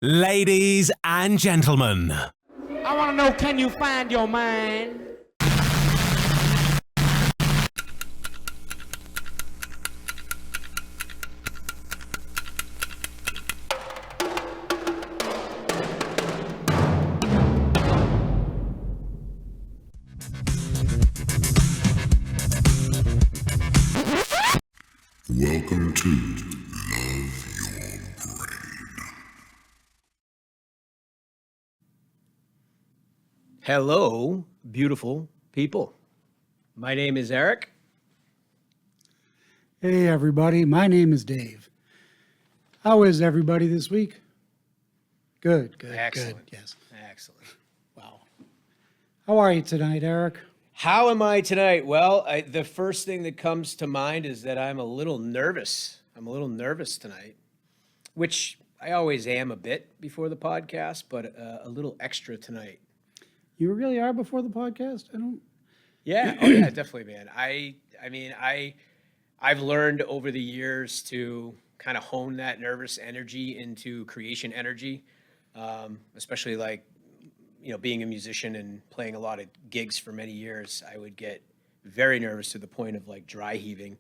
Ladies and gentlemen. I want to know, can you find your mind? Welcome to Love Your Brain. Hello, beautiful people. My name is Eric. Hey everybody, my name is Dave. How is everybody this week? Good. Excellent. Good, yes. Excellent. Wow. How are you tonight, Eric? How am I tonight? Well, the first thing that comes to mind is that I'm a little nervous. I'm a little nervous tonight, which I always am a bit before the podcast, but a little extra tonight. You really are before the podcast? Yeah. Oh, yeah, definitely, man. I've learned over the years to kind of hone that nervous energy into creation energy, especially like, being a musician and playing a lot of gigs for many years. I would get very nervous to the point of like dry heaving.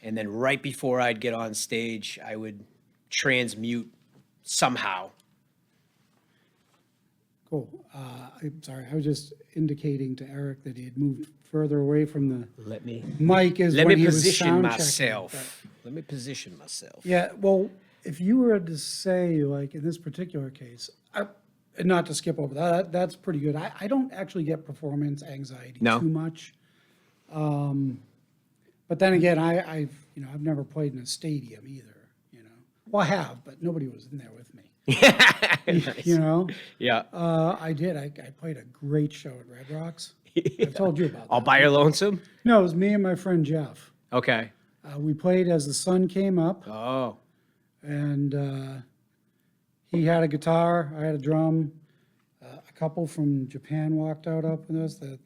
And then right before I'd get on stage, I would transmute somehow. Cool. I'm sorry, I was just indicating to Eric that he had moved further away from the Let me mic Let when me he was position sound myself. checking. Let me position myself. Yeah, well, if you were to say, like in this particular case, and not to skip over that, that's pretty good. I don't actually get performance anxiety No? too much. But then again, I've never played in a stadium either, Well, I have, but nobody was in there with me. Nice. Yeah. I did. I played a great show at Red Rocks. I've told you about that. All by your lonesome? No, it was me and my friend Jeff. Okay. We played as the sun came up. Oh. And he had a guitar, I had a drum. A couple from Japan walked out up with us. The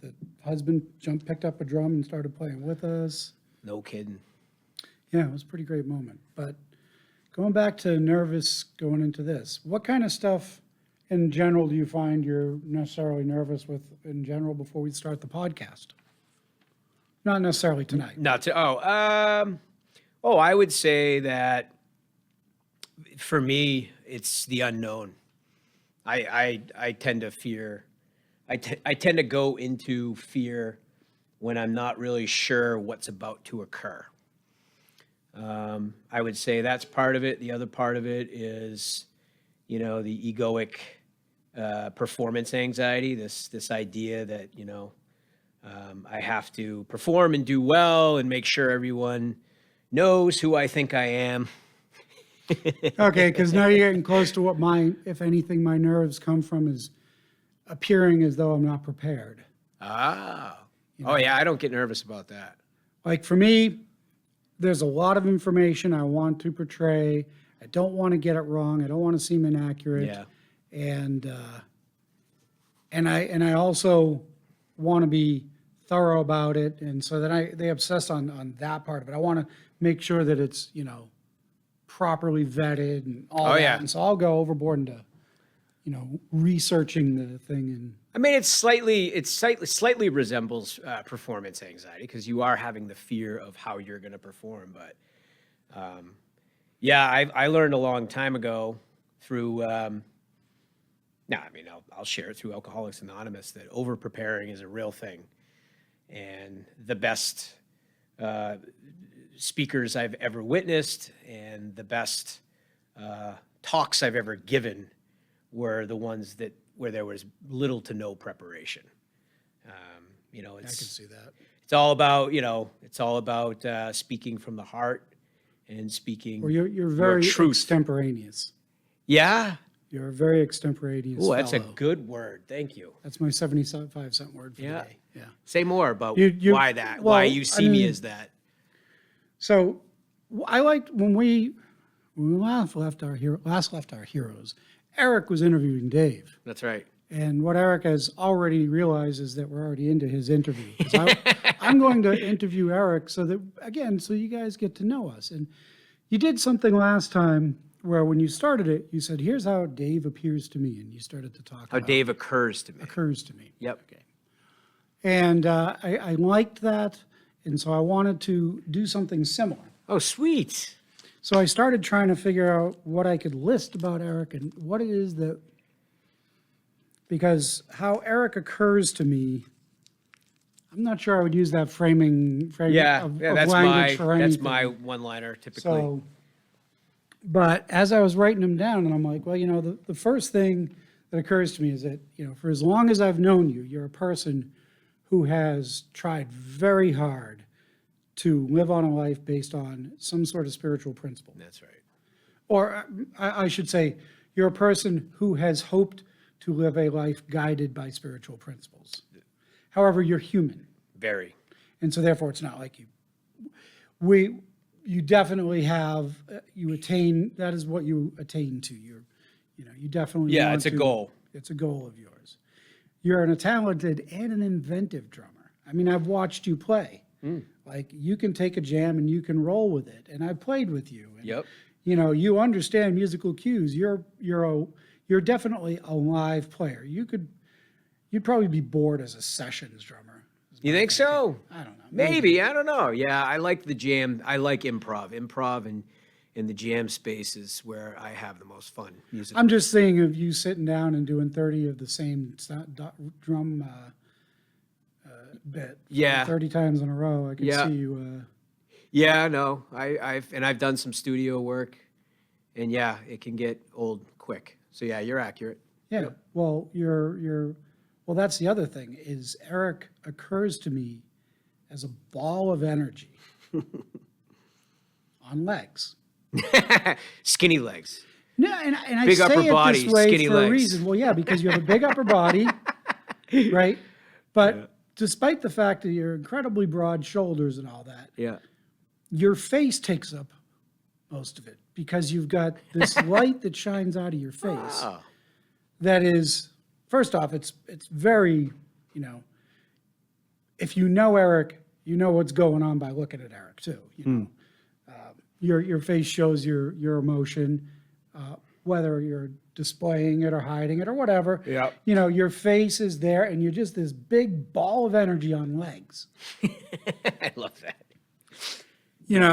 husband picked up a drum and started playing with us. No kidding. Yeah, it was a pretty great moment. But going back to nervous going into this, what kind of stuff in general do you find you're necessarily nervous with in general before we start the podcast? Not necessarily tonight. I would say that for me, it's the unknown. I tend to fear. I tend to go into fear when I'm not really sure what's about to occur. I would say that's part of it. The other part of it is, the egoic performance anxiety. This idea that I have to perform and do well and make sure everyone knows who I think I am. Okay, because now you're getting close to what if anything, my nerves come from is appearing as though I'm not prepared. Ah. Oh, yeah, I don't get nervous about that. Like for me, there's a lot of information I want to portray. I don't want to get it wrong. I don't want to seem inaccurate. Yeah. And I also want to be thorough about it. And so then they obsess on that part of it. I want to make sure that it's, properly vetted and all that. Yeah. And so I'll go overboard into, researching the thing. And I mean, it slightly resembles performance anxiety because you are having the fear of how you're going to perform. But I learned a long time ago through. I'll share it through Alcoholics Anonymous that over preparing is a real thing, and the best speakers I've ever witnessed and the best talks I've ever given were the ones where there was little to no preparation. I can see that. It's all about speaking from the heart and speaking. Well, you're very truth. extemporaneous. Yeah. You're a very extemporaneous. Oh, that's a fellow. good word. Thank you. That's my 75-cent word for the day. Yeah. Say more about why that. well, why you see me as that. So I liked when we last left our heroes, Eric was interviewing Dave. That's right. And what Eric has already realized is that we're already into his interview. I'm going to interview Eric so you guys get to know us. And you did something last time where when you started it, you said, here's how Dave appears to me. And you started to talk How about Dave occurs to me. occurs to me. Yep. Okay. And I liked that. And so I wanted to do something similar. Oh, sweet. So I started trying to figure out what I could list about Eric and what it is that, because how Eric occurs to me, I'm not sure I would use that framing Yeah, of that's language for anything. that's my one-liner typically. So, but as I was writing them down, and I'm like, well, the first thing that occurs to me is that, for as long as I've known you, you're a person who has tried very hard to live on a life based on some sort of spiritual principle. That's right. Or I should say, you're a person who has hoped to live a life guided by spiritual principles. However, you're human. Very. And so therefore, it's not like you definitely have, you attain, that is what you attain to. You definitely Yeah, want it's a to- goal. It's a goal of yours. You're a talented and an inventive drummer. I mean, I've watched you play. Like, you can take a jam and you can roll with it. And I've played with you. And, Yep. you understand musical cues. You're definitely a live player. You'd probably be bored as a sessions drummer. You think so? I don't know. Maybe. I don't know. Yeah, I like the jam. I like improv. Improv and in the jam space is where I have the most fun musically. I'm just saying, of you sitting down and doing 30 of the same drum bit, Yeah. 30 times in a row, I can Yeah. see you. Yeah, no. I've done some studio work, and yeah, it can get old quick. So yeah, you're accurate. Yeah. Well, well, that's the other thing is Eric occurs to me as a ball of energy on legs. Skinny legs. No, and I Big say upper it body, this way skinny for legs. a reason. Well, yeah, because you have a big upper body, right? But despite the fact that you're incredibly broad shoulders and all that, Yeah. your face takes up most of it because you've got this light that shines out of your face. Oh. That is, first off, it's very, if you know Eric, you know what's going on by looking at Eric too. Your face shows your emotion, whether you're displaying it or hiding it or whatever. Yep. Your face is there, and you're just this big ball of energy on legs. I love that. Yeah.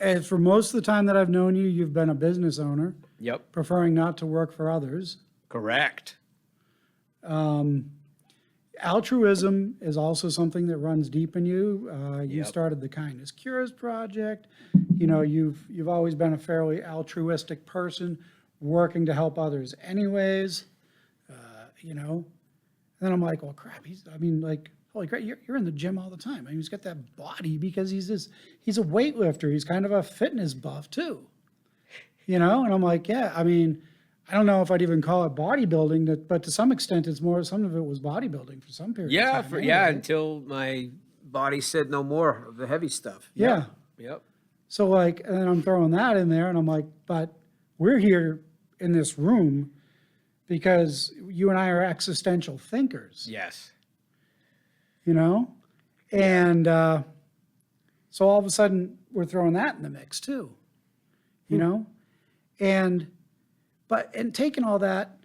And for most of the time that I've known you, you've been a business owner, Yep. preferring not to work for others. Correct. Altruism is also something that runs deep in you. You Yep. started the Kindness Cures Project. You've always been a fairly altruistic person, working to help others anyways. And then I'm like, well, crap. Holy crap, you're in the gym all the time. I mean, he's got that body because he's a weightlifter. He's kind of a fitness buff too. And I'm like, yeah, I mean, I don't know if I'd even call it bodybuilding, but to some extent, it's more, some of it was bodybuilding for some period Yeah. of time. Until my body said no more of the heavy stuff. Yeah. Yep. So and then I'm throwing that in there and I'm like, but we're here in this room because you and I are existential thinkers, Yes. And so all of a sudden we're throwing that in the mix too, and taking all that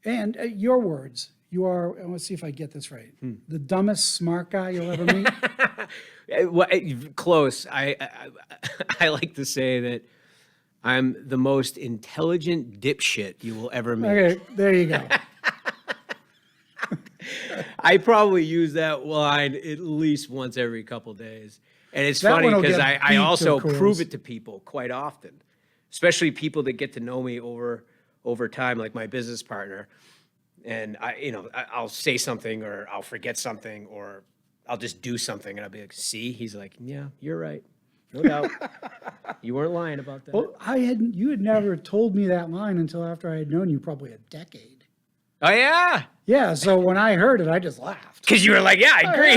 and your words, you are, and let's see if I get this right, the dumbest smart guy you'll ever meet. Close. I like to say that I'm the most intelligent dipshit you will ever meet. Okay, there you go. I probably use that line at least once every couple days. And it's That funny one will because get I beeped, also of course. prove it to people quite often, especially people that get to know me over time, like my business partner. And I'll say something or I'll forget something or I'll just do something and I'll be like, see, he's like, yeah, you're right. No doubt. You weren't lying about that. Well, you had never told me that line until after I had known you probably a decade. Oh, yeah. Yeah, so when I heard it, I just laughed. Because you were like, yeah, I agree.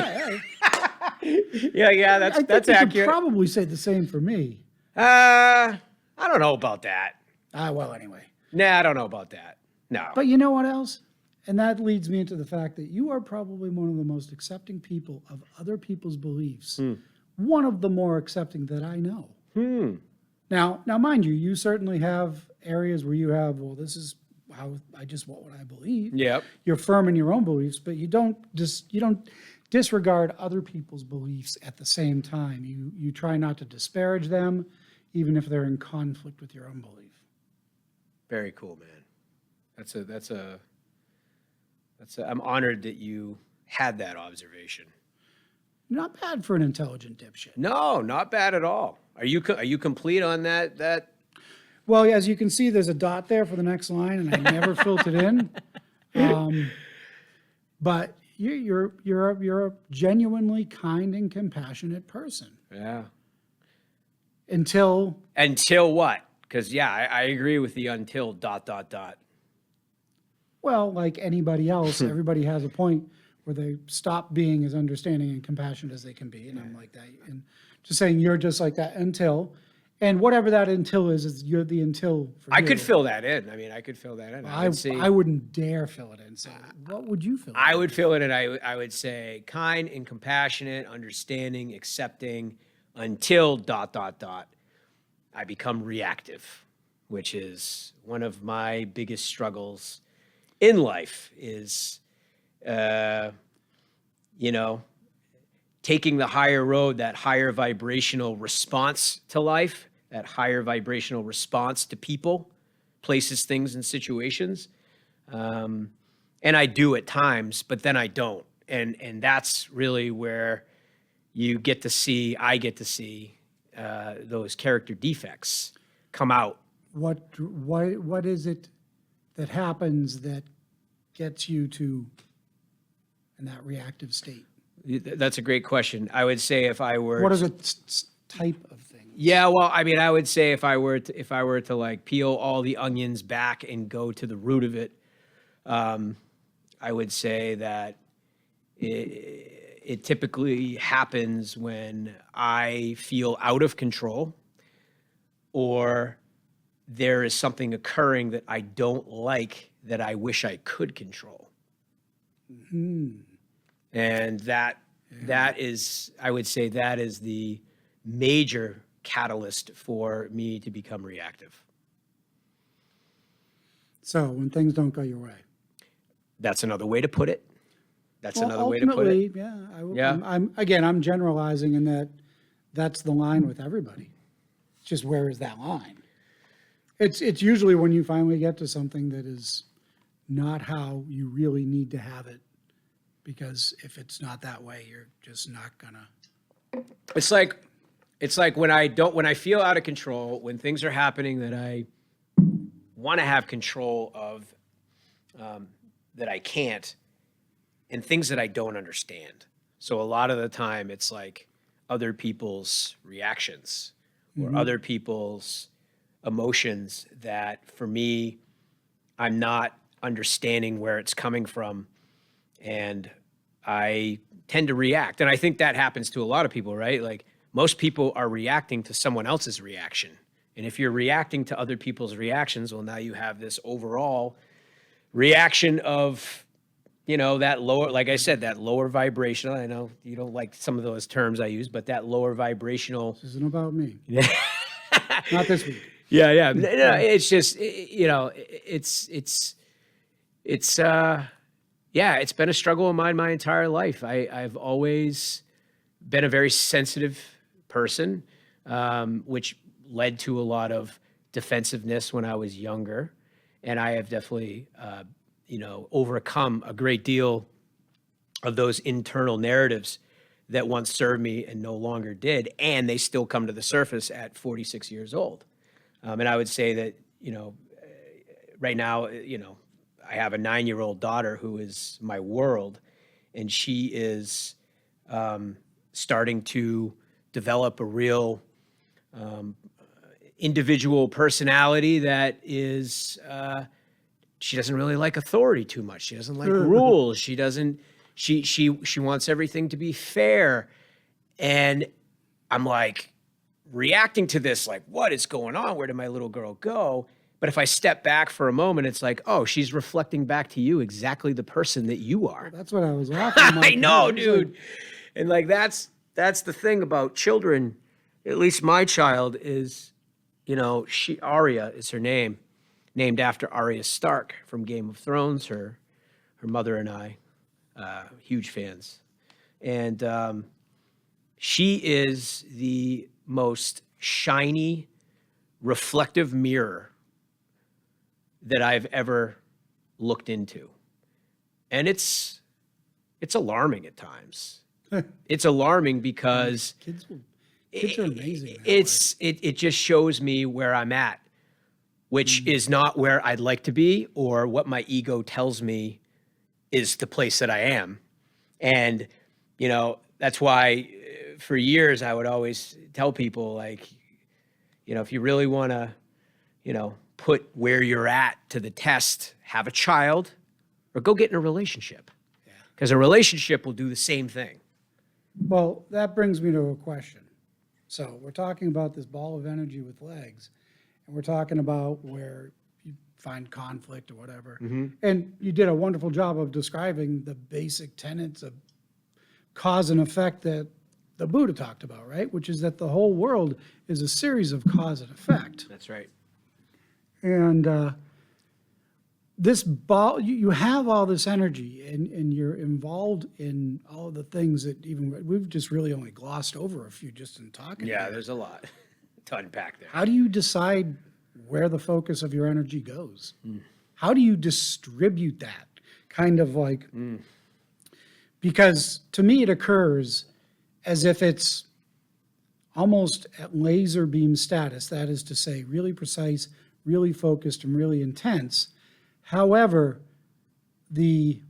Yeah, That's I think you accurate. could probably say the same for me. I don't know about that. Well, anyway. Nah, I don't know about that. No. But you know what else? And that leads me into the fact that you are probably one of the most accepting people of other people's beliefs. One of the more accepting that I know. Now, mind you, you certainly have areas where you have, well, this is how what I believe. Yep. You're firm in your own beliefs, but you don't disregard other people's beliefs at the same time. You try not to disparage them, even if they're in conflict with your own belief. Very cool, man. I'm honored that you had that observation. Not bad for an intelligent dipshit. No, not bad at all. Are you complete on that? Well, as you can see, there's a dot there for the next line, and I never filled it in. But you're a genuinely kind and compassionate person. Yeah. Until What? Because I agree with the until ... Well, like anybody else, everybody has a point where they stop being as understanding and compassionate as they can be, and I'm like that. And just saying, you're just like that until, and whatever that until is you're the until. For I you. could fill that in. I mean, I could fill that in. I wouldn't dare fill it in. So, what would you fill? I would fill it in. I would say kind and compassionate, understanding, accepting, until ... I become reactive, which is one of my biggest struggles in life is, taking the higher road, that higher vibrational response to life, that higher vibrational response to people, places, things, and situations. And I do at times, but then I don't. And that's really where I get to see those character defects come out. What is it that happens that gets you to in that reactive state? That's a great question. I would say if I were... What are the type of things? Yeah, well, I mean, I would say if I were to like peel all the onions back and go to the root of it, I would say that it typically happens when I feel out of control or there is something occurring that I don't like that I wish I could control. Mm-hmm. And that is, I would say that is the major catalyst for me to become reactive. So when things don't go your way. That's another way to put it. Ultimately, yeah. I'm generalizing in that's the line with everybody. It's just, where is that line? It's usually when you finally get to something that is not how you really need to have it, because if it's not that way, you're just not gonna. It's like when I feel out of control, when things are happening that I want to have control of, that I can't, and things that I don't understand. So a lot of the time it's like other people's reactions or other people's emotions that for me, I'm not understanding where it's coming from. And I tend to react. And I think that happens to a lot of people, right? Like most people are reacting to someone else's reaction. And if you're reacting to other people's reactions, well, now you have this overall reaction of, that lower, like I said, that lower vibrational. I know you don't like some of those terms I use, but that lower vibrational. This isn't about me. Not this week. Yeah. No, it's just, it's been a struggle of mine my entire life. I've always been a very sensitive person, which led to a lot of defensiveness when I was younger. And I have definitely, overcome a great deal of those internal narratives that once served me and no longer did. And they still come to the surface at 46 years old. And I would say that, right now, I have a 9-year-old daughter who is my world, and she is starting to develop a real individual personality that is, she doesn't really like authority too much. She doesn't like rules. She wants everything to be fair. And I'm like reacting to this, like, what is going on? Where did my little girl go? But if I step back for a moment, it's like, oh, she's reflecting back to you exactly the person that you are. That's what I was laughing at. I know, dude. And like, that's the thing about children, at least my child is Arya is her name, named after Arya Stark from Game of Thrones. Her mother and I, huge fans. And she is the most shiny, reflective mirror that I've ever looked into. And it's alarming at times. It's alarming because Kids are amazing. it just shows me where I'm at, which is not where I'd like to be or what my ego tells me is the place that I am. And, that's why for years I would always tell people, like, if you really want to, put where you're at to the test, have a child or go get in a relationship. Because a relationship will do the same thing. Well, that brings me to a question. So we're talking about this ball of energy with legs, and we're talking about where you find conflict or whatever. And you did a wonderful job of describing the basic tenets of cause and effect that the Buddha talked about, right? Which is that the whole world is a series of cause and effect. That's right. And this ball, you have all this energy, and you're involved in all of the things that even we've just really only glossed over a few just in talking. Yeah, here. there's a lot to unpack there. How do you decide where the focus of your energy goes? How do you distribute that? Kind of like, because to me it occurs as if it's almost at laser beam status. That is to say, really precise, really focused, and really intense. However, the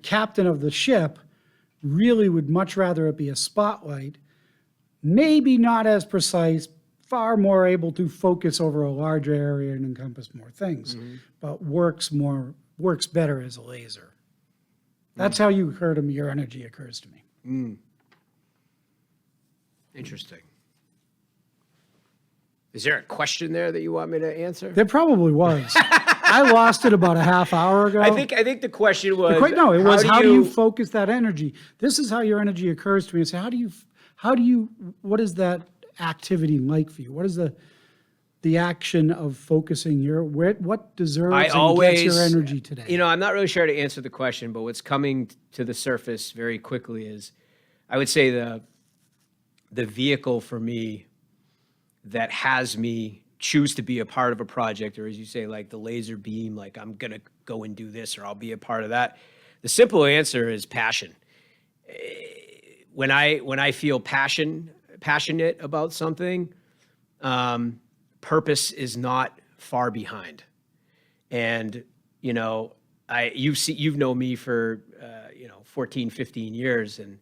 captain of the ship really would much rather it be a spotlight, maybe not as precise, far more able to focus over a larger area and encompass more things, but works better as a laser. That's how you heard him. Your energy occurs to me. Interesting. Is there a question there that you want me to answer? There probably was. I lost it about a half hour ago. I think the question was It was how do you focus that energy? This is how your energy occurs to me. So what is that activity like for you? What is the action of focusing what deserves and gets your energy today? I'm not really sure how to answer the question, but what's coming to the surface very quickly is, I would say the vehicle for me that has me choose to be a part of a project, or as you say, like the laser beam, like I'm going to go and do this, or I'll be a part of that. The simple answer is passion. When I feel passionate about something, purpose is not far behind. And, you've known me for, 14, 15 years. And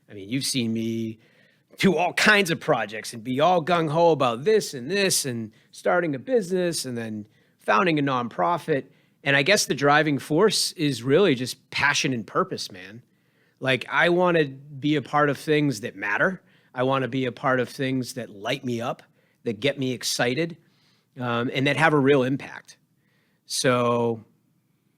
I mean, you've seen me do all kinds of projects and be all gung-ho about this and starting a business and then founding a nonprofit. And I guess the driving force is really just passion and purpose, man. Like, I want to be a part of things that matter. I want to be a part of things that light me up, that get me excited, and that have a real impact. So,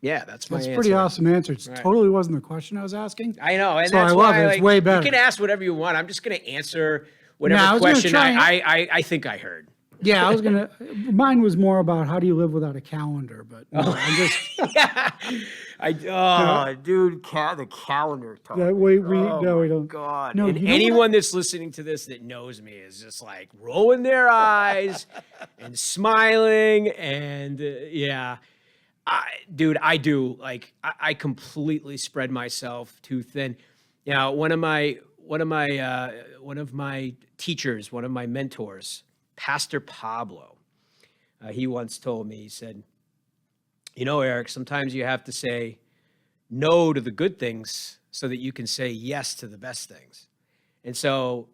yeah, that's my answer. That's a pretty awesome answer. It totally wasn't the question I was asking. I know, and So that's I love why it. It's way better. You can ask whatever you want. I'm just going to answer whatever question I think I heard. Yeah, mine was more about how do you live without a calendar, but I'm just. Dude, the calendar talk. We don't. God. No, and you know anyone that's listening to this that knows me is just like rolling their eyes and smiling. And I do. Like, I completely spread myself too thin. One of my teachers, one of my mentors, Pastor Pablo, he once told me, he said, Eric, sometimes you have to say no to the good things so that you can say yes to the best things. And so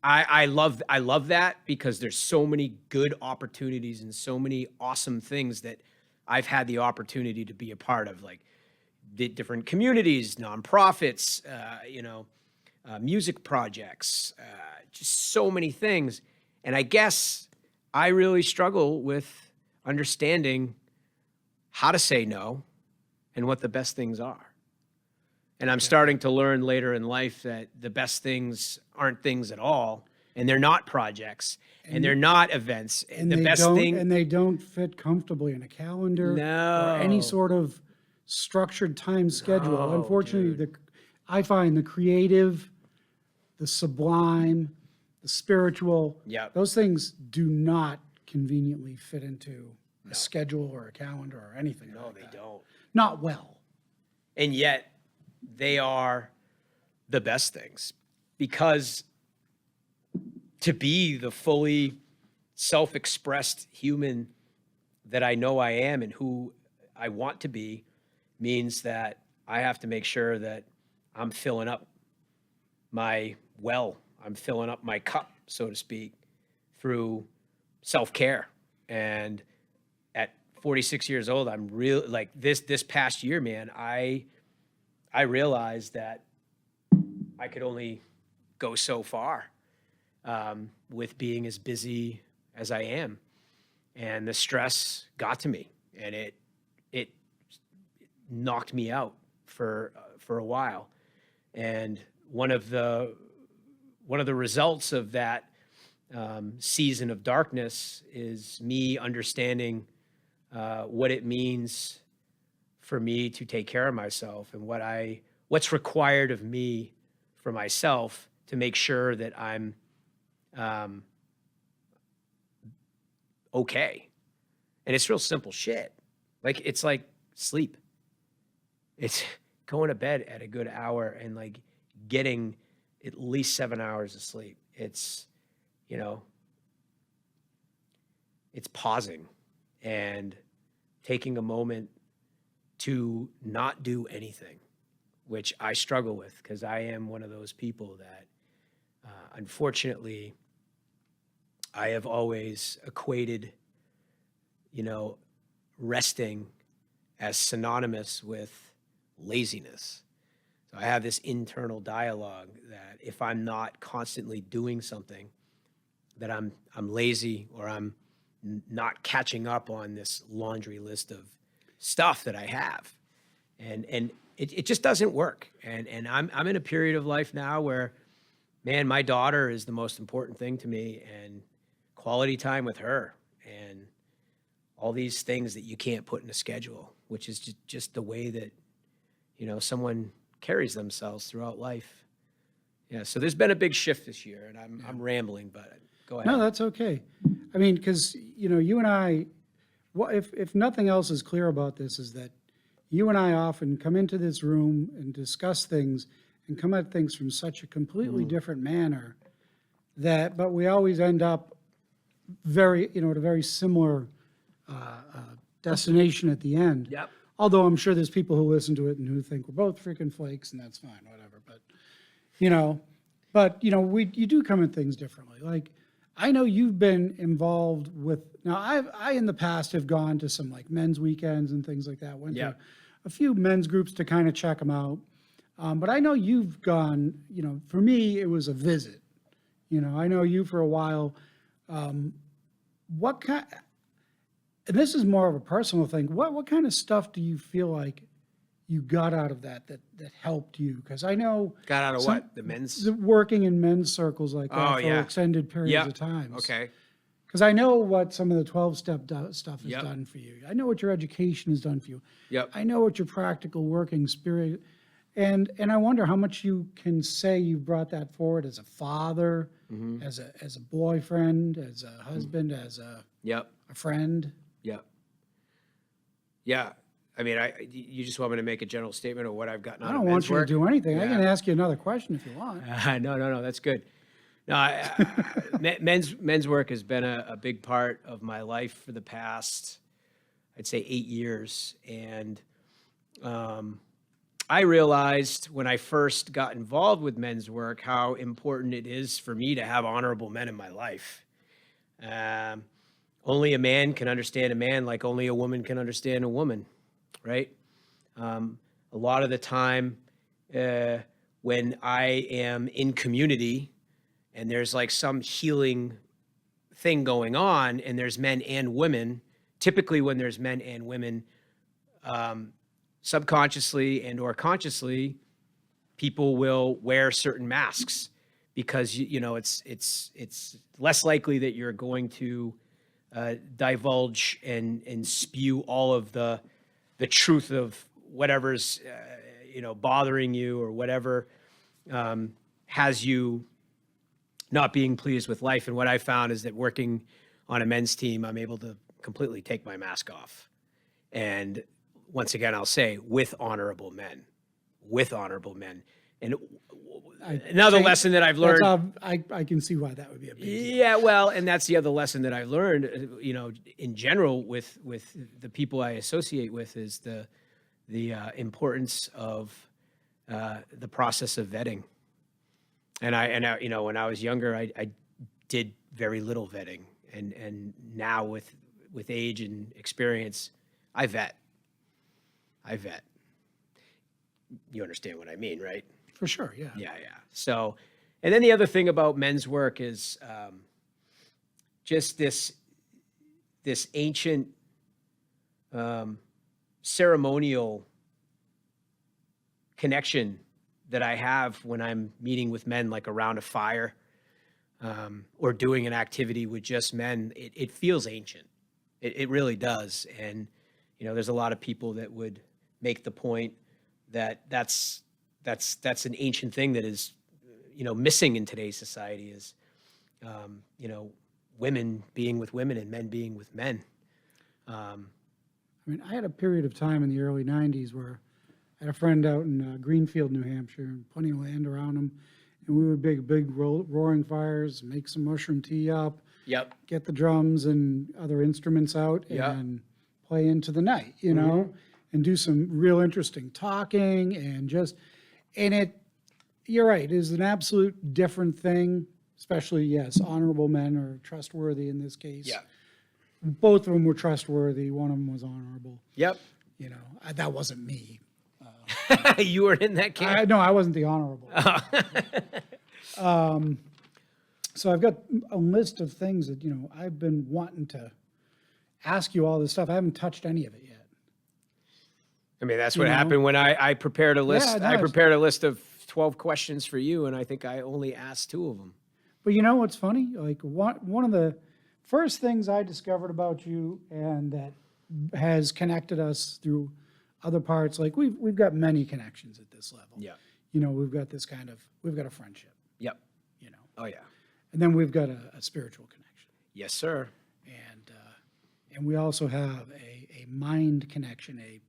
I love that, because there's so many good opportunities and so many awesome things that I've had the opportunity to be a part of, like the different communities, nonprofits, music projects, just so many things. And I guess I really struggle with understanding how to say no and what the best things are. And I'm starting to learn later in life that the best things aren't things at all. and they're not projects, and they're not events. And The they best don't, thing, and they don't fit comfortably in a calendar No. or any sort of structured time schedule. No, Unfortunately, I find the creative, the sublime, the spiritual, Yep. those things do not conveniently fit into a schedule or a calendar or anything. no, like they that. don't. Not well. And yet they are the best things, because to be the fully self-expressed human that I know I am and who I want to be means that I have to make sure that I'm filling up my I'm filling up my cup, so to speak, through self-care. And at 46 years old, I'm real like this past year, man, I realized that I could only go so far with being as busy as I am. And the stress got to me, and it knocked me out for a while. And one of the results of that season of darkness is me understanding what it means for me to take care of myself, and what's required of me for myself to make sure that I'm okay. And it's real simple shit. Like, it's like sleep. It's going to bed at a good hour and like getting at least 7 hours of sleep. It's, it's pausing and taking a moment to not do anything, which I struggle with because I am one of those people that, unfortunately, I have always equated, resting as synonymous with laziness. So I have this internal dialogue that if I'm not constantly doing something, that I'm lazy, or I'm not catching up on this laundry list of stuff that I have. And it just doesn't work. And I'm in a period of life now where, man, my daughter is the most important thing to me, and quality time with her, and all these things that you can't put in a schedule, which is just the way that, someone carries themselves throughout life. Yeah. So there's been a big shift this year, and I'm rambling, but go ahead. No, that's okay. I mean, because, you and I, if nothing else is clear about this, is that you and I often come into this room and discuss things and come at things from such a completely different manner but we always end up at a very similar destination at the end. Yep. Although I'm sure there's people who listen to it and who think we're both freaking flakes, and that's fine, whatever. You do come at things differently. Like, I know you've been involved with, now I in the past have gone to some like men's weekends and things like that. Went to a few men's groups to kind of check them out. But I know you've gone, for me, it was a visit. I know you for a while. And this is more of a personal thing. What kind of stuff do you feel like you got out of that helped you? Because I know Got out of what? The men's? working in men's circles like that Oh, for yeah. extended periods Yep. of time. Okay. Because I know what some of the 12-step stuff has Yep. done for you. I know what your education has done for you. Yep. I know what your practical working spirit, and I wonder how much you can say you brought that forward as a father, Mm-hmm. as a boyfriend, as a husband, as a Yep. friend. Yep. Yeah. I mean, you just want me to make a general statement of what I've gotten out I of don't want men's you to work? do anything. I Yeah. can ask you another question if you want. No, that's good. No, men's work has been a big part of my life for the past, I'd say, 8 years. And I realized when I first got involved with men's work how important it is for me to have honorable men in my life. Only a man can understand a man like only a woman can understand a woman, right? A lot of the time when I am in community and there's like some healing thing going on and there's men and women, typically when there's men and women, subconsciously and or consciously, people will wear certain masks because you know it's less likely that you're going to divulge and spew all of the truth of whatever's bothering you or whatever has you not being pleased with life. And what I found is that working on a men's team, I'm able to completely take my mask off. And once again, I'll say with honorable men. And another lesson that I've learned. I can see why that would be a big deal. Yeah, well, and that's the other lesson that I've learned, in general with the people I associate with is the importance of the process of vetting. And I when I was younger, I did very little vetting, and now with age and experience, I vet. You understand what I mean, right? For sure, yeah. Yeah. So, and then the other thing about men's work is just this ancient ceremonial connection that I have when I'm meeting with men, like around a fire or doing an activity with just men. It feels ancient. It really does. And, there's a lot of people that would make the point that that's an ancient thing that is, missing in today's society is, women being with women and men being with men. I had a period of time in the early 90s where I had a friend out in Greenfield, New Hampshire, and plenty of land around him. And we would big roaring fires, make some mushroom tea up, Yep. get the drums and other instruments out and play into the night, and do some real interesting talking you're right, it is an absolute different thing, especially, yes, honorable men are trustworthy in this case. Yeah. Both of them were trustworthy. One of them was honorable. Yep. That wasn't me. You were in that camp. No, I wasn't the honorable. So I've got a list of things that, I've been wanting to ask you all this stuff. I haven't touched any of it yet. I mean, that's what happened when I prepared a list. Yeah, I prepared a list of 12 questions for you, and I think I only asked 2 of them. But you know what's funny? Like one of the first things I discovered about you, and that has connected us through other parts. Like we've got many connections at this level. Yeah. We've got we've got a friendship. Yep. Oh yeah. And then we've got a spiritual connection. Yes, sir. And we also have a mind connection, a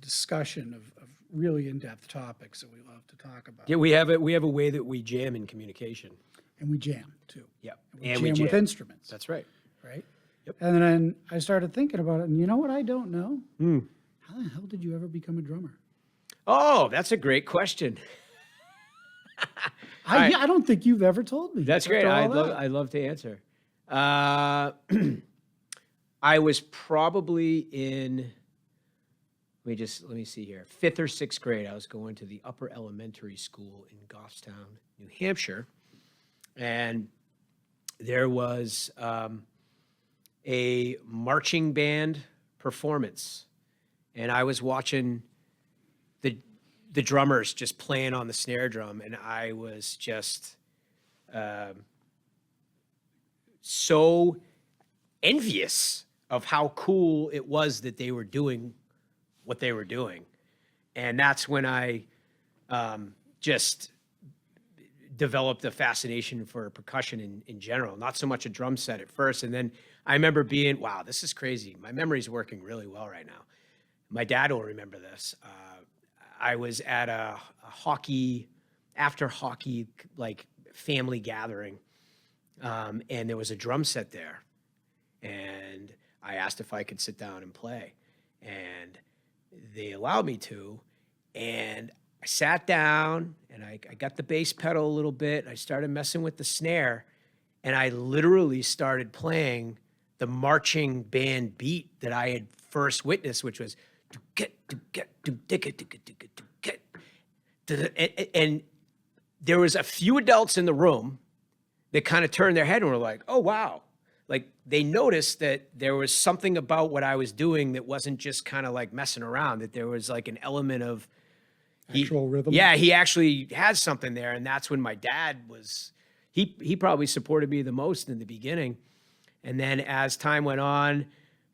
discussion of really in-depth topics that we love to talk about. Yeah, we have a way that we jam in communication. And we jam too. Yep. And we jam with instruments. That's right. Right? Yep. And then I started thinking about it, and you know what I don't know? How the hell did you ever become a drummer? Oh, that's a great question. I don't think you've ever told me. That's great. I'd love to answer. I was probably in, let me see here, 5th or 6th grade. I was going to the upper elementary school in Goffstown, New Hampshire. And there was a marching band performance. And I was watching the drummers just playing on the snare drum. And I was just so envious of how cool it was that they were doing what they were doing. And that's when I just developed a fascination for percussion in general, not so much a drum set at first. And then I remember being, wow, this is crazy. My memory's working really well right now. My dad will remember this. I was at a after hockey, like family gathering. And there was a drum set there. And I asked if I could sit down and play. And they allowed me to. And I sat down and I got the bass pedal a little bit. I started messing with the snare. And I literally started playing the marching band beat that I had first witnessed, which was and there was a few adults in the room that kind of turned their head and were like, oh, wow. Like they noticed that there was something about what I was doing that wasn't just kind of like messing around, that there was like an element of, actual rhythm. Yeah, he actually has something there, and that's when my dad was. He probably supported me the most in the beginning, and then as time went on,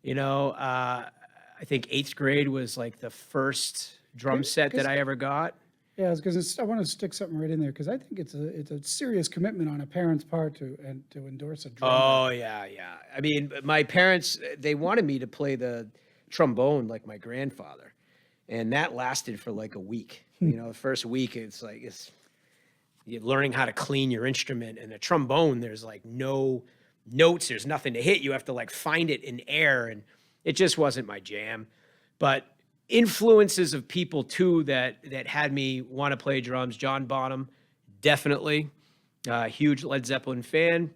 I think 8th grade was like the first drum set that I ever got. Yeah, because I want to stick something right in there because I think it's a serious commitment on a parent's part to endorse a drummer. Oh yeah, yeah. I mean, my parents, they wanted me to play the trombone like my grandfather, and that lasted for like a week. The first week it's you're learning how to clean your instrument, and a trombone there's like no notes, there's nothing to hit. You have to like find it in air, and it just wasn't my jam. But influences of people too that had me want to play drums. John Bonham, definitely, huge Led Zeppelin fan.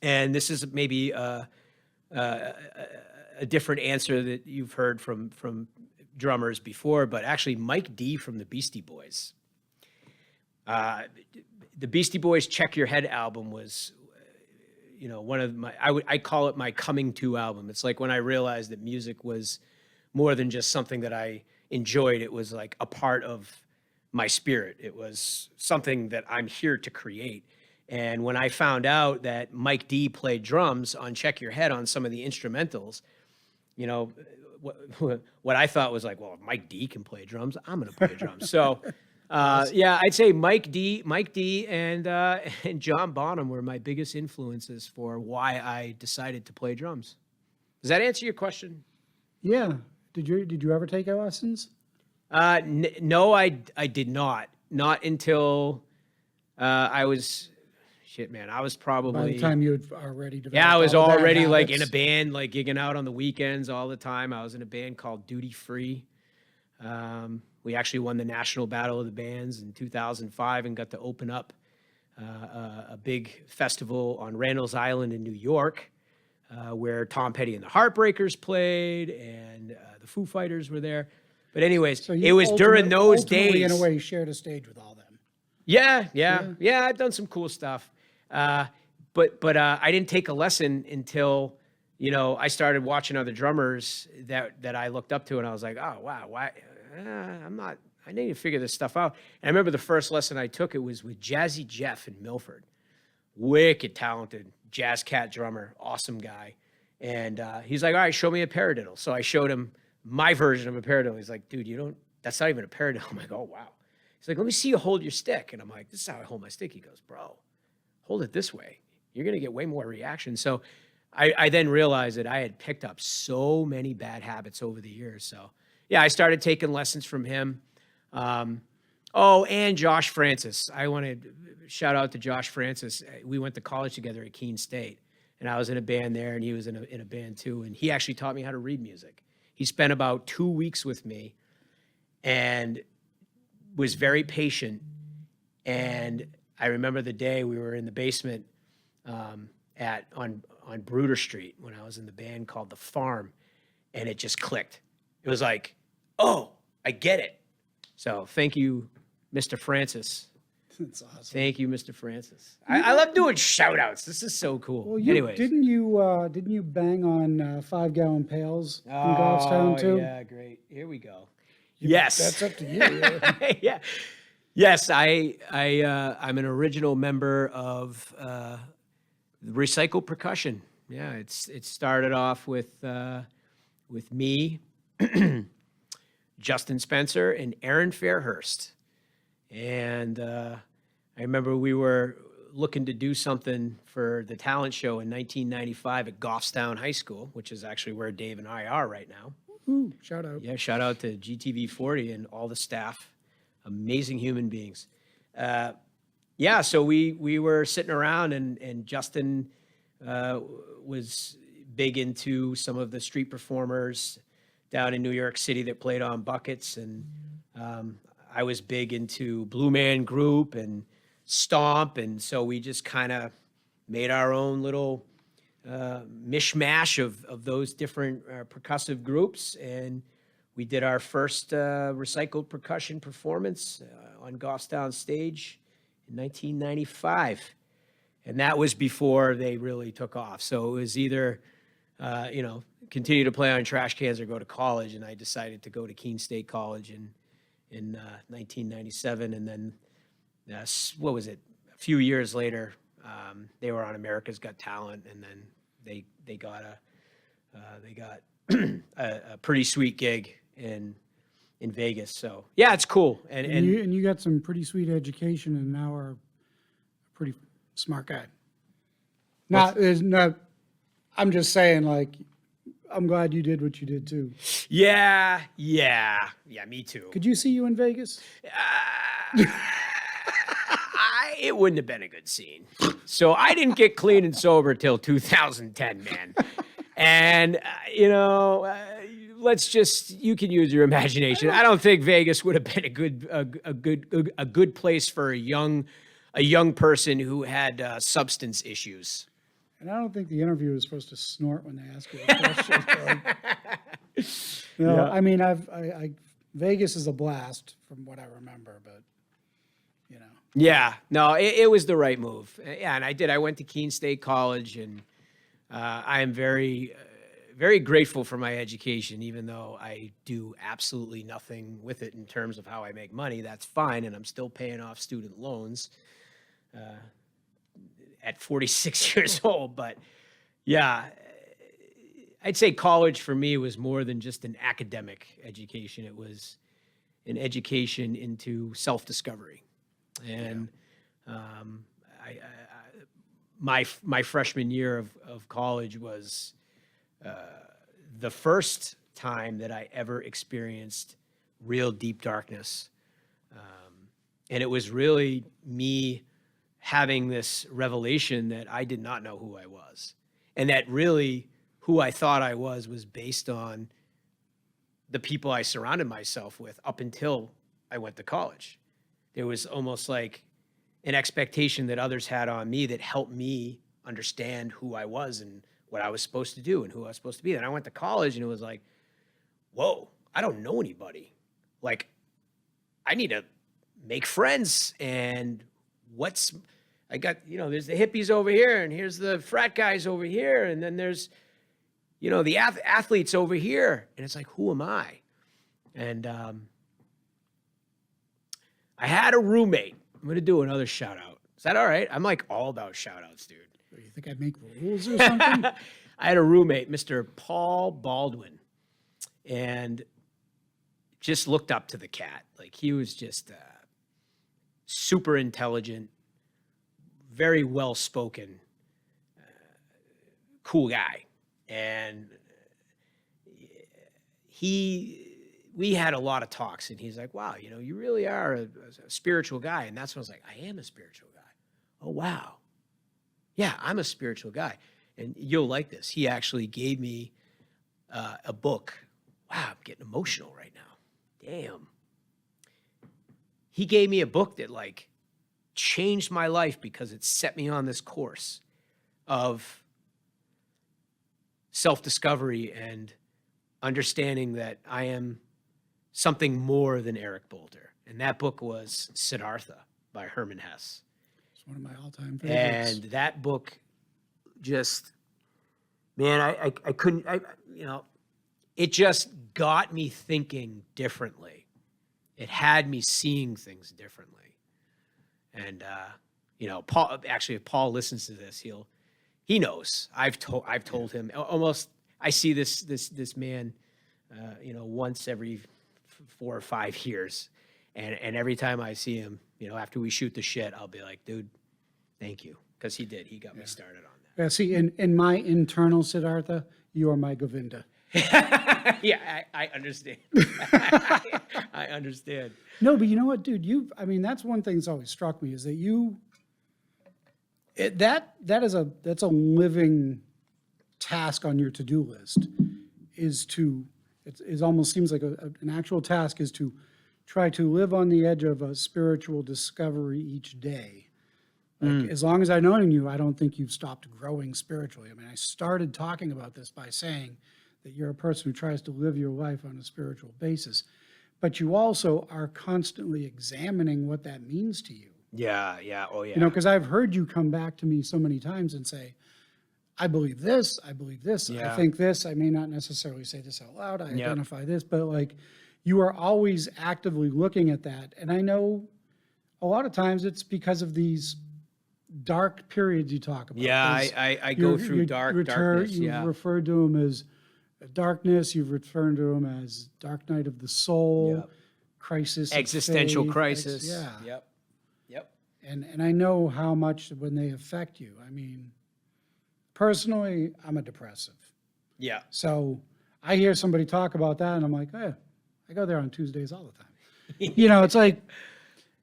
And this is maybe a different answer that you've heard from drummers before, but actually Mike D from the Beastie Boys. The Beastie Boys' Check Your Head album was, one of my, I call it my coming to album. It's like when I realized that music was more than just something that I enjoyed. It was like a part of my spirit. It was something that I'm here to create. And when I found out that Mike D played drums on Check Your Head on some of the instrumentals, what I thought was like, well, if Mike D can play drums, I'm going to play drums. So, yeah, I'd say Mike D, and John Bonham were my biggest influences for why I decided to play drums. Does that answer your question? Yeah. Did you ever take lessons? No, I did not. Not until I was. Shit, man, I was probably. By the time you had already developed. Yeah, I was all the bad already like in a habits. band, like gigging out on the weekends all the time. I was in a band called Duty Free. We actually won the National Battle of the Bands in 2005 and got to open up a big festival on Randall's Island in New York, where Tom Petty and the Heartbreakers played, and the Foo Fighters were there. But anyways, So it was during those ultimately, days. in a way, shared a stage with all them. Yeah. I've done some cool stuff, but I didn't take a lesson until I started watching other drummers that I looked up to, and I was like, oh wow, why I need to figure this stuff out. And I remember the first lesson I took, it was with Jazzy Jeff in Milford, wicked talented jazz cat drummer, awesome guy, and he's like, all right, show me a paradiddle. So I showed him my version of a paradiddle. He's like, dude, that's not even a paradiddle. I'm like, oh wow. He's like, let me see you hold your stick. And I'm like, this is how I hold my stick. He goes, bro, hold it this way. You're going to get way more reaction. So I then realized that I had picked up so many bad habits over the years. So yeah, I started taking lessons from him. And Josh Francis. I want to shout out to Josh Francis. We went to college together at Keene State, and I was in a band there, and he was in a band too. And he actually taught me how to read music. He spent about 2 weeks with me and was very patient. And I remember the day we were in the basement on Bruder Street when I was in the band called The Farm, and it just clicked. It was like, oh, I get it. So thank you, Mr. Francis. That's awesome. Thank you, Mr. Francis. I love doing shout outs. This is so cool. Well, Anyways. didn't you bang on 5-gallon pails in Goffstown too? Yeah, great. Here we go. Yes. That's up to you. Yeah. Yes, I'm an original member of Recycle Percussion. Yeah, it started off with me, Justin Spencer, and Aaron Fairhurst. And I remember we were looking to do something for the talent show in 1995 at Goffstown High School, which is actually where Dave and I are right now. Ooh, shout out. Yeah, shout out to GTV 40 and all the staff. Amazing human beings. Yeah, so we were sitting around, and Justin was big into some of the street performers down in New York City that played on buckets, and I was big into Blue Man Group and Stomp, and so we just kind of made our own little mishmash of those different percussive groups, and we did our first recycled percussion performance on Goffstown stage in 1995, and that was before they really took off. So it was either continue to play on trash cans or go to college, and I decided to go to Keene State College in 1997, and then what was it? A few years later, they were on America's Got Talent, and then they got a pretty sweet gig in Vegas. So yeah, it's cool. And you got some pretty sweet education, and now are a pretty smart guy. I'm just saying, like, I'm glad you did what you did too. Yeah, me too. Could you see you in Vegas? It wouldn't have been a good scene. So I didn't get clean and sober till 2010, man. And you can use your imagination. I don't think Vegas would have been a good place for a young person who had substance issues. And I don't think the interviewer is supposed to snort when they ask you a question. I mean, Vegas is a blast from what I remember, but Yeah, no, it was the right move. Yeah, and I did. I went to Keene State College, and I am very, very grateful for my education, even though I do absolutely nothing with it in terms of how I make money. That's fine, and I'm still paying off student loans at 46 years old. But yeah, I'd say college for me was more than just an academic education. It was an education into self-discovery. And my freshman year of college was the first time that I ever experienced real deep darkness. And it was really me having this revelation that I did not know who I was. And that really who I thought I was based on the people I surrounded myself with up until I went to college. There was almost like an expectation that others had on me that helped me understand who I was and what I was supposed to do and who I was supposed to be. And I went to college and it was like, whoa, I don't know anybody. Like, I need to make friends. And there's the hippies over here, and here's the frat guys over here. And then there's, the athletes over here. And it's like, who am I? And, I had a roommate. I'm going to do another shout out. Is that all right? I'm like all about shout outs, dude. You think I'd make rules or something? I had a roommate, Mr. Paul Baldwin, and just looked up to the cat. Like, he was just super intelligent, very well spoken, cool guy. And we had a lot of talks, and he's like, wow, you really are a spiritual guy. And that's when I was like, I am a spiritual guy. Oh, wow. Yeah, I'm a spiritual guy. And you'll like this. He actually gave me a book. Wow, I'm getting emotional right now. Damn. He gave me a book that like changed my life because it set me on this course of self-discovery and understanding that I am something more than Eric Bolter. And that book was Siddhartha by Hermann Hesse. It's one of my all-time favorites. And that book just, man, I couldn't, it just got me thinking differently. It had me seeing things differently. And, Paul, actually, if Paul listens to this, he knows. I've told him almost, I see this man, once every 4 or 5 years. And every time I see him, after we shoot the shit, I'll be like, dude, thank you. Because he got me started on that. Yeah, see, in my internal Siddhartha, you are my Govinda. Yeah, I understand. I understand. No, but you know what, dude? That's one thing that's always struck me is that that's a living task on your to-do list. It almost seems like an actual task is to try to live on the edge of a spiritual discovery each day. Like, as long as I've known you, I don't think you've stopped growing spiritually. I started talking about this by saying that you're a person who tries to live your life on a spiritual basis, but you also are constantly examining what that means to you. Yeah, oh yeah. Because I've heard you come back to me so many times and say, I believe this, Yeah. I think this. I may not necessarily say this out loud, I identify this, but you are always actively looking at that. And I know a lot of times it's because of these dark periods you talk about. Yeah, I go through darkness. You've Yeah. referred to them as darkness. You've referred to them as dark night of the soul, Yep. crisis, of Existential faith, crisis. yeah. Yep. Yep. And I know how much when they affect you. I mean, personally, I'm a depressive. Yeah. So I hear somebody talk about that and I'm like, oh, I go there on Tuesdays all the time. It's like,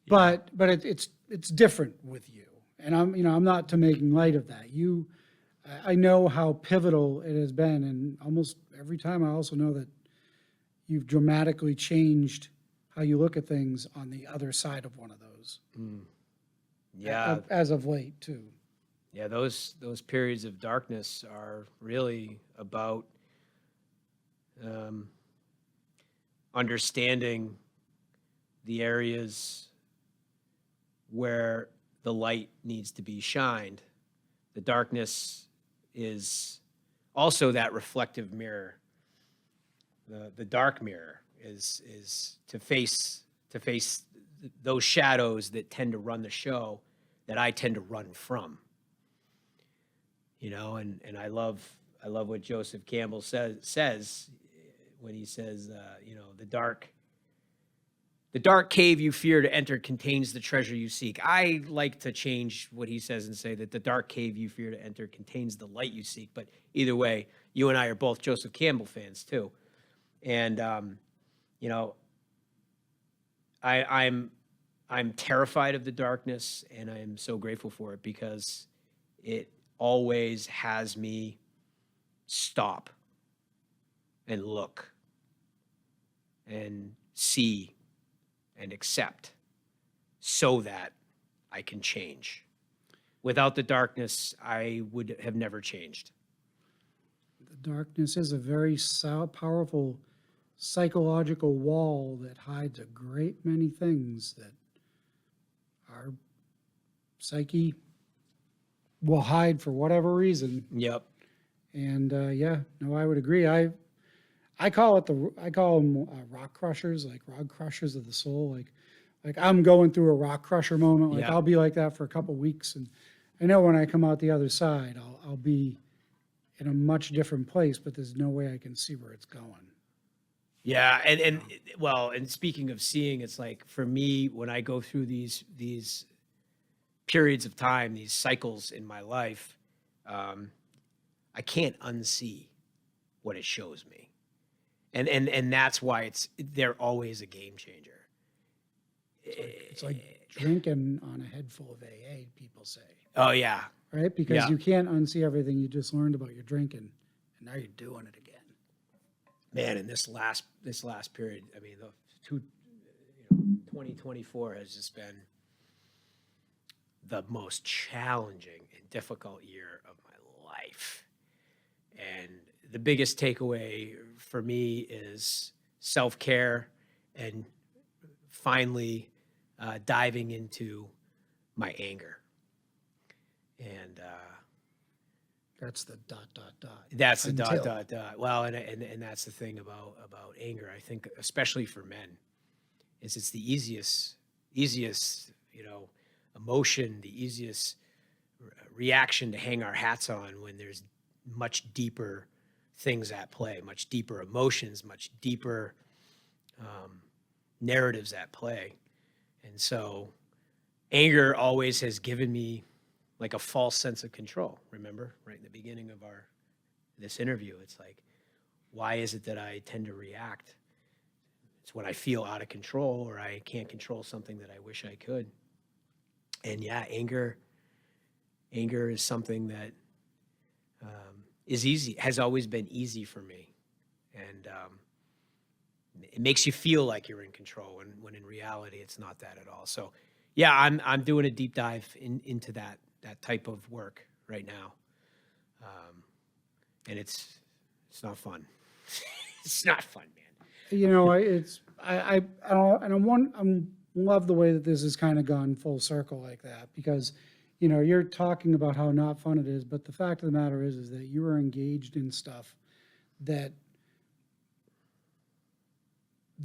but it's different with you. And I'm not to making light of that. I know how pivotal it has been. And almost every time I also know that you've dramatically changed how you look at things on the other side of one of those. Yeah. As of late too. Yeah, those periods of darkness are really about understanding the areas where the light needs to be shined. The darkness is also that reflective mirror. The dark mirror is to face those shadows that tend to run the show that I tend to run from. And I love what Joseph Campbell says when he says, the dark cave you fear to enter contains the treasure you seek. I like to change what he says and say that the dark cave you fear to enter contains the light you seek. But either way, you and I are both Joseph Campbell fans too. And, I'm terrified of the darkness, and I am so grateful for it because it always has me stop and look and see and accept so that I can change. Without the darkness, I would have never changed. The darkness is a very powerful psychological wall that hides a great many things that our psyche will hide for whatever reason. Yep. And I would agree. I call them rock crushers, like rock crushers of the soul. Like I'm going through a rock crusher moment. Like Yeah. I'll be like that for a couple weeks, and I know when I come out the other side, I'll be in a much different place. But there's no way I can see where it's going. Yeah, and speaking of seeing, it's like for me when I go through these periods of time, these cycles in my life, I can't unsee what it shows me, and that's why they're always a game changer. It's like drinking on a head full of AA. People say, Oh yeah, right? Because Yeah. you can't unsee everything you just learned about your drinking, and now you're doing it again. man. In this last period, I mean, 2024 has just been the most challenging and difficult year of my life. And the biggest takeaway for me is self-care and finally diving into my anger. And That's the ... that's the ... Until. Well, and that's the thing about anger. I think, especially for men, is it's the easiest, emotion, the easiest reaction to hang our hats on when there's much deeper things at play, much deeper emotions, much deeper narratives at play. And so anger always has given me like a false sense of control. Remember, right in the beginning of this interview, it's like, why is it that I tend to react? It's when I feel out of control or I can't control something that I wish I could. And yeah, anger is something that is easy, has always been easy for me. And it makes you feel like you're in control when in reality, it's not that at all. So yeah, I'm doing a deep dive into that type of work right now. And it's not fun. It's not fun, man. I'm love the way that this has kind of gone full circle like that, because you're talking about how not fun it is, but the fact of the matter is that you are engaged in stuff that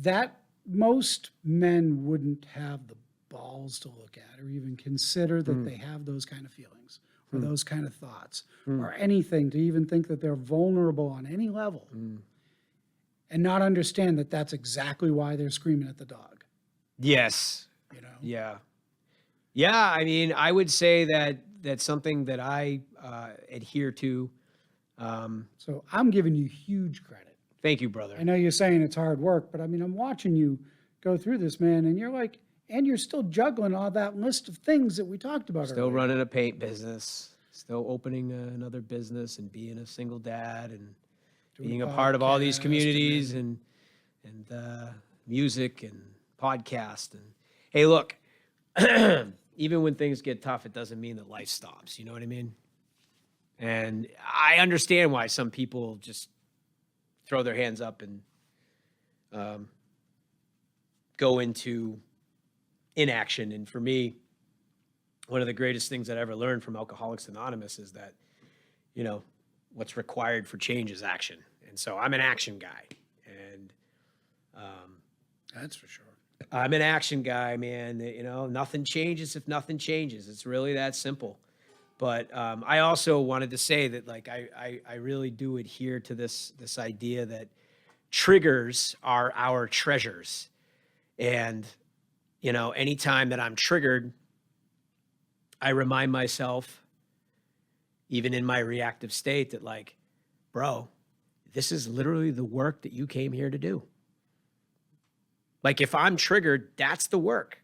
that most men wouldn't have the balls to look at or even consider that they have those kind of feelings or those kind of thoughts or anything, to even think that they're vulnerable on any level and not understand that that's exactly why they're screaming at the dog, Yes. you know? Yeah. Yeah. I mean, I would say that that's something that I adhere to. So I'm giving you huge credit. Thank you, brother. I know you're saying it's hard work, but I mean, I'm watching you go through this, man, and you're like, and you're still juggling all that list of things that we talked about Still earlier. running a paint business, still opening another business, and being a single dad, and being a part of all these podcast, communities, and music and podcast. And hey, look, even when things get tough, it doesn't mean that life stops. You know what I mean? And I understand why some people just throw their hands up and go into inaction. And for me, one of the greatest things that I ever learned from Alcoholics Anonymous is that, you know, what's required for change is action. And so I'm an action guy. And That's for sure. I'm an action guy, man. You know, nothing changes if nothing changes. It's really that simple. But I also wanted to say that, like, I really do adhere to this idea that triggers are our treasures. And, you know, anytime that I'm triggered, I remind myself, even in my reactive state, that, like, bro, this is literally the work that you came here to do. Like, if I'm triggered, that's the work.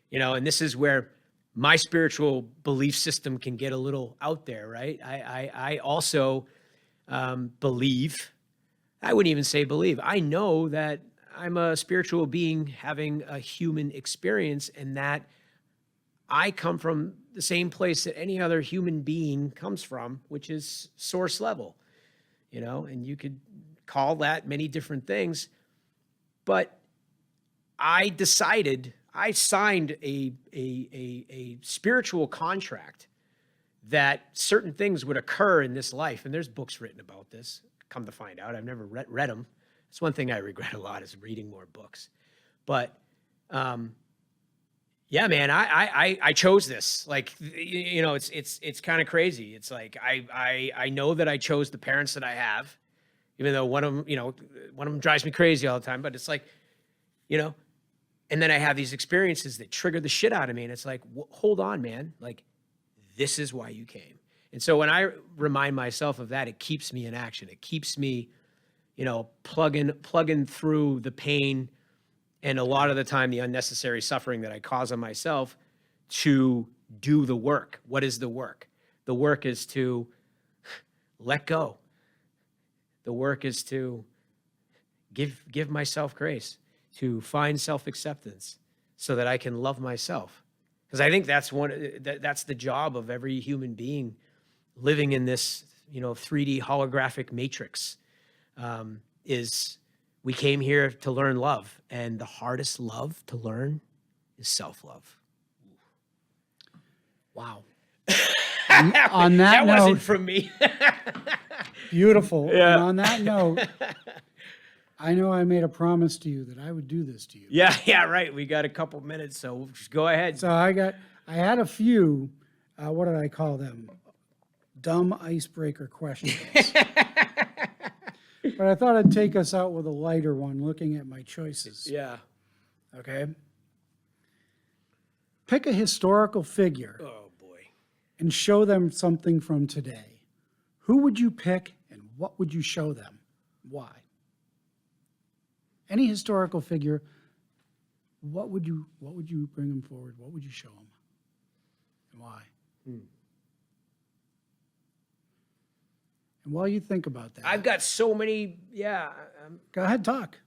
You know, and this is where my spiritual belief system can get a little out there, right? I also believe, I wouldn't even say believe, I know that I'm a spiritual being having a human experience, and that I come from the same place that any other human being comes from, which is source level, you know, and you could call that many different things. But I decided, I signed a spiritual contract that certain things would occur in this life. And there's books written about this, come to find out. I've never read them. It's one thing I regret a lot, is reading more books. But yeah, man, I chose this. Like, you know, it's kind of crazy. It's like, I know that I chose the parents that I have, even though one of them drives me crazy all the time. But it's like, you know, and then I have these experiences that trigger the shit out of me. And it's like, hold on, man. Like, this is why you came. And so when I remind myself of that, it keeps me in action. It keeps me, you know, plugging through the pain and a lot of the time the unnecessary suffering that I cause on myself to do the work. What is the work? The work is to let go. The work is to give myself grace, to find self-acceptance so that I can love myself. Because I think that's that's the job of every human being living in this, you know, 3D holographic matrix. Is we came here to learn love, and the hardest love to learn is self-love. Wow. On that That wasn't note, from me. beautiful. Yeah. And on that note, I know I made a promise to you that I would do this to you. Yeah, right. We got a couple minutes, so just go ahead. So I had a few, what did I call them? Dumb icebreaker questions. But I thought I'd take us out with a lighter one, looking at my choices. Yeah. Okay? Pick a historical figure Oh boy. and show them something from today. Who would you pick and what would you show them? Why? Any historical figure, what would you bring them forward? What would you show them? And why? And while you think about that, I've got so many. Yeah. go ahead, talk.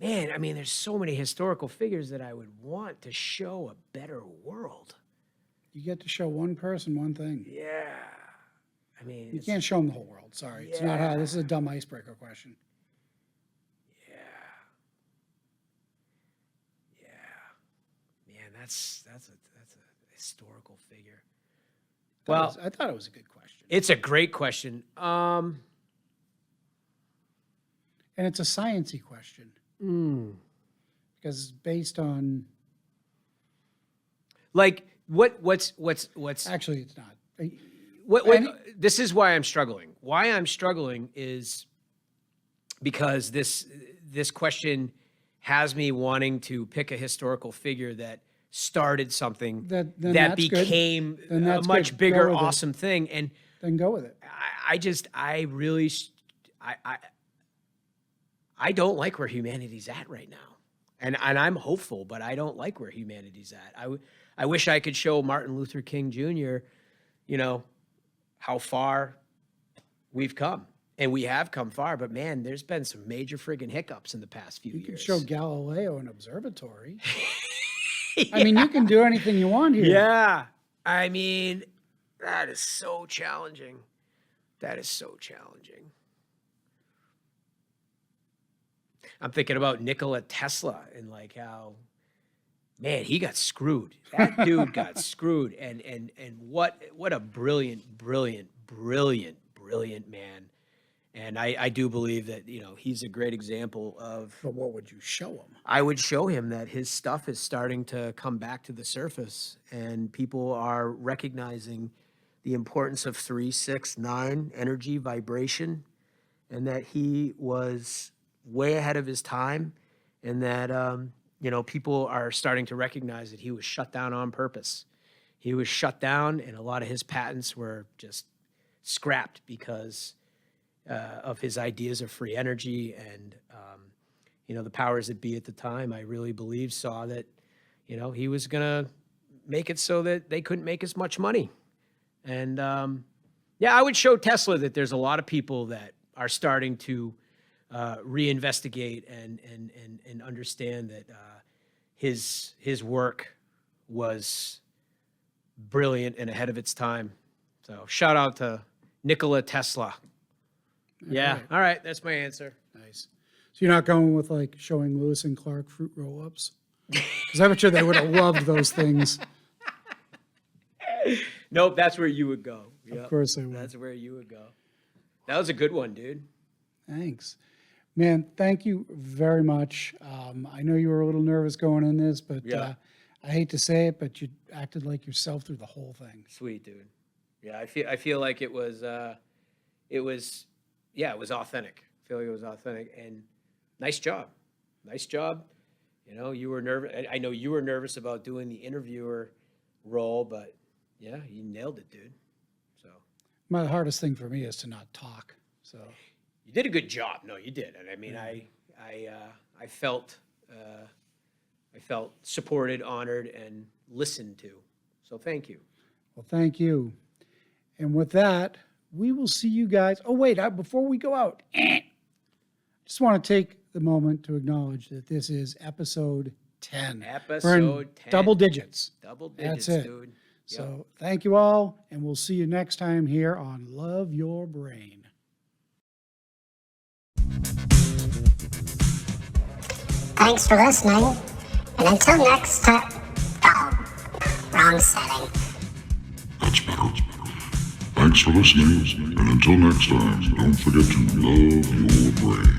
Man, I mean, there's so many historical figures that I would want to show a better world. You get to show one person one thing. Yeah. I mean, You it's- can't show them the whole world. Sorry, it's not how. This is a dumb icebreaker question. Man, that's a historical figure. Well, I thought it was a good question. It's a great question. And And it's a sciencey question. Because based on, Like what's actually, it's not. this is why I'm struggling. Why I'm struggling is because this question has me wanting to pick a historical figure that started something Then that that's good. became Then a that's much good. bigger, Go with it. awesome thing. And Then go with it. I don't like where humanity's at right now. And I'm hopeful, but I don't like where humanity's at. I wish I could show Martin Luther King Jr., how far we've come. And we have come far, but man, there's been some major friggin' hiccups in the past few You can years. show Galileo an observatory. I mean, you can do anything you want here. Yeah. I mean, that is so challenging. That is so challenging. I'm thinking about Nikola Tesla and like how, man, he got screwed. That dude got screwed. And what a brilliant man. And I do believe that, he's a great example of. But what would you show him? I would show him that his stuff is starting to come back to the surface and people are recognizing the importance of 3, 6, 9 energy vibration, and that he was way ahead of his time, and that, people are starting to recognize that he was shut down on purpose. He was shut down and a lot of his patents were just scrapped because of his ideas of free energy. And, the powers that be at the time, I really believe, saw that, he was going to make it so that they couldn't make as much money. And, I would show Tesla that there's a lot of people that are starting to reinvestigate and understand that his work was brilliant and ahead of its time. So shout out to Nikola Tesla. Yeah. Right. All right. That's my answer. Nice. So you're not going with like showing Lewis and Clark fruit roll-ups? Because I'm sure they would have loved those things. Nope. That's where you would go. Yep. Of course they would. That's where you would go. That was a good one, dude. Thanks. Man, thank you very much. I know you were a little nervous going in this, but Yeah. I hate to say it, but you acted like yourself through the whole thing. Sweet, dude. Yeah. I feel like it was authentic. I feel like it was authentic, and nice job. Nice job. You were nervous. I know you were nervous about doing the interviewer role, but yeah, you nailed it, dude. So My hardest thing for me is to not talk. So you did a good job. No, you did. And I mean, I felt supported, honored, and listened to. So thank you. Well, thank you. And with that, we will see you guys. Oh, wait, before we go out, just want to take the moment to acknowledge that this is episode 10. We're in 10. double digits. Double digits, That's it. dude. Yep. So thank you all, and we'll see you next time here on Love Your Brain. Thanks for listening, and until next time. Wrong setting. That's better. Thanks for listening, and until next time, don't forget to love your brain.